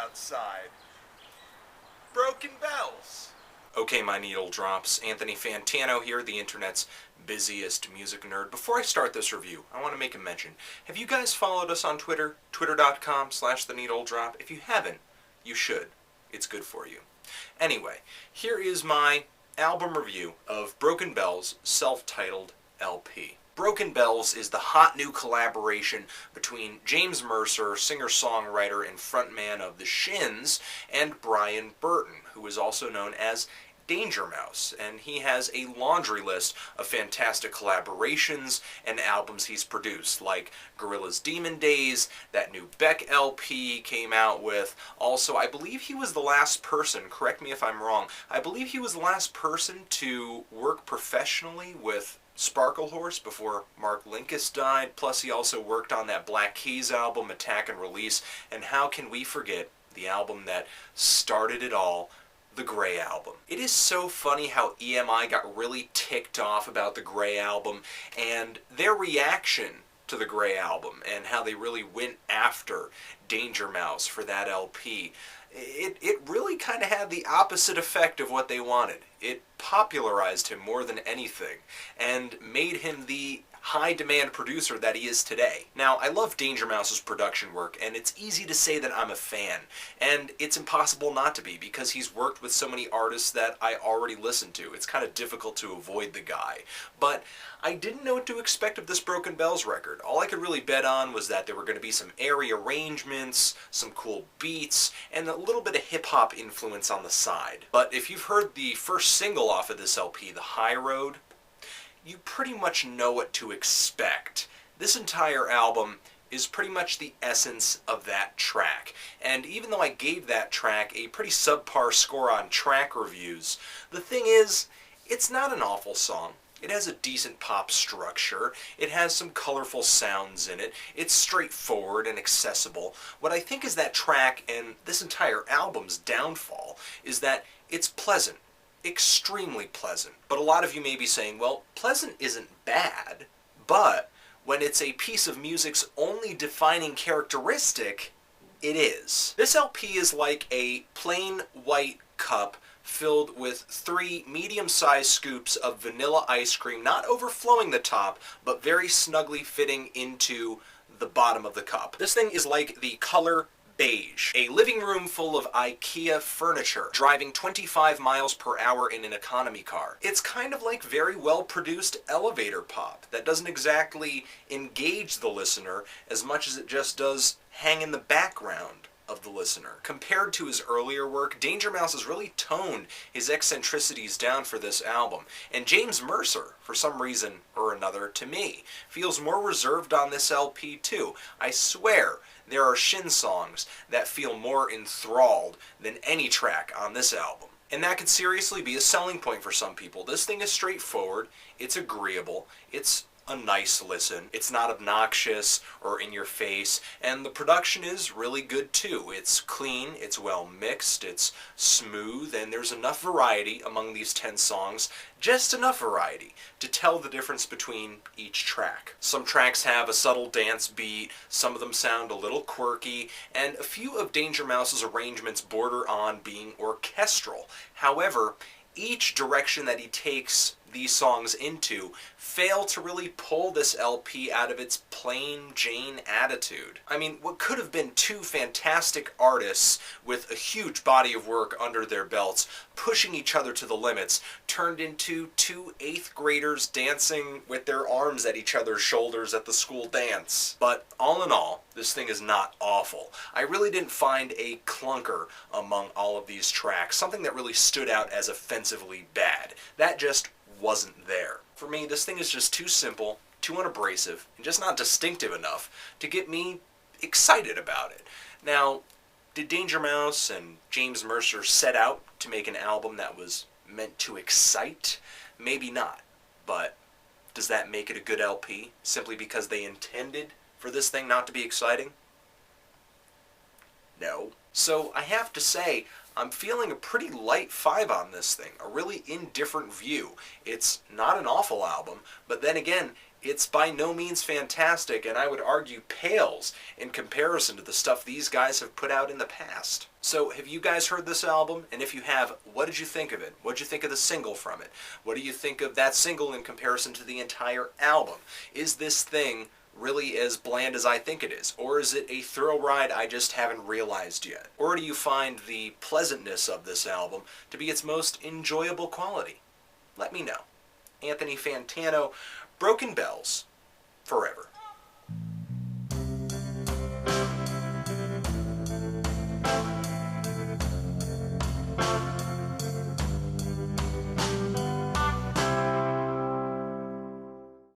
outside. Broken bells. Okay, my needle drops. Anthony Fantano here, the internet's busiest music nerd. Before I start this review, I want to make a mention. Have you guys followed us on Twitter? Twitter.com/theneedledrop. If you haven't, you should. It's good for you. Anyway, here is my album review of Broken Bells' self-titled LP. Broken Bells is the hot new collaboration between James Mercer, singer-songwriter and frontman of The Shins, and Brian Burton, who is also known as Danger Mouse, and he has a laundry list of fantastic collaborations and albums he's produced, like Gorillaz Demon Days, that new Beck LP came out with. Also, I believe he was the last person, correct me if I'm wrong, I believe he was the last person to work professionally with Sparklehorse before Mark Linkous died. Plus he also worked on that Black Keys album, Attack and Release, and how can we forget the album that started it all, the Grey Album. It is so funny how EMI got really ticked off about the Grey Album and their reaction to the Grey Album and how they really went after Danger Mouse for that LP. It really kind of had the opposite effect of what they wanted. It popularized him more than anything and made him the high-demand producer that he is today. Now, I love Danger Mouse's production work, and it's easy to say that I'm a fan, and it's impossible not to be because he's worked with so many artists that I already listen to. It's kind of difficult to avoid the guy. But I didn't know what to expect of this Broken Bells record. All I could really bet on was that there were going to be some airy arrangements, some cool beats, and a little bit of hip-hop influence on the side. But if you've heard the first single off of this LP, The High Road, you pretty much know what to expect. This entire album is pretty much the essence of that track. And even though I gave that track a pretty subpar score on track reviews, the thing is, it's not an awful song. It has a decent pop structure, it has some colorful sounds in it, it's straightforward and accessible. What I think is that track and this entire album's downfall is that it's pleasant. Extremely pleasant. But a lot of you may be saying, well, pleasant isn't bad, but when it's a piece of music's only defining characteristic, it is. This LP is like a plain white cup filled with 3 medium-sized scoops of vanilla ice cream, not overflowing the top, but very snugly fitting into the bottom of the cup. This thing is like the color beige. A living room full of IKEA furniture, driving 25 miles per hour in an economy car. It's kind of like very well-produced elevator pop that doesn't exactly engage the listener as much as it just does hang in the background of the listener. Compared to his earlier work, Danger Mouse has really toned his eccentricities down for this album. And James Mercer, for some reason or another, to me, feels more reserved on this LP too. I swear, there are Shin songs that feel more enthralled than any track on this album. And that could seriously be a selling point for some people. This thing is straightforward, it's agreeable, it's a nice listen. It's not obnoxious or in your face, and the production is really good too. It's clean, it's well mixed, it's smooth, and there's enough variety among these 10 songs, just enough variety to tell the difference between each track. Some tracks have a subtle dance beat, some of them sound a little quirky, and a few of Danger Mouse's arrangements border on being orchestral. However, each direction that he takes these songs into fail to really pull this LP out of its plain Jane attitude. I mean, what could have been 2 fantastic artists with a huge body of work under their belts, pushing each other to the limits, turned into 2 8th graders dancing with their arms at each other's shoulders at the school dance. But all in all, this thing is not awful. I really didn't find a clunker among all of these tracks, something that really stood out as offensively bad. That just wasn't there. For me, this thing is just too simple, too unabrasive, and just not distinctive enough to get me excited about it. Now, did Danger Mouse and James Mercer set out to make an album that was meant to excite? Maybe not, but does that make it a good LP simply because they intended for this thing not to be exciting? No. So I have to say, I'm feeling a pretty light 5 on this thing, a really indifferent view. It's not an awful album, but then again, It's by no means fantastic, and I would argue pales in comparison to the stuff these guys have put out in the past. So have you guys heard this album? And if you have, what did you think of it? What did you think of the single from it? What do you think of that single in comparison to the entire album? Is this thing really as bland as I think it is? Or is it a thrill ride I just haven't realized yet? Or do you find the pleasantness of this album to be its most enjoyable quality? Let me know. Anthony Fantano, Broken Bells, forever.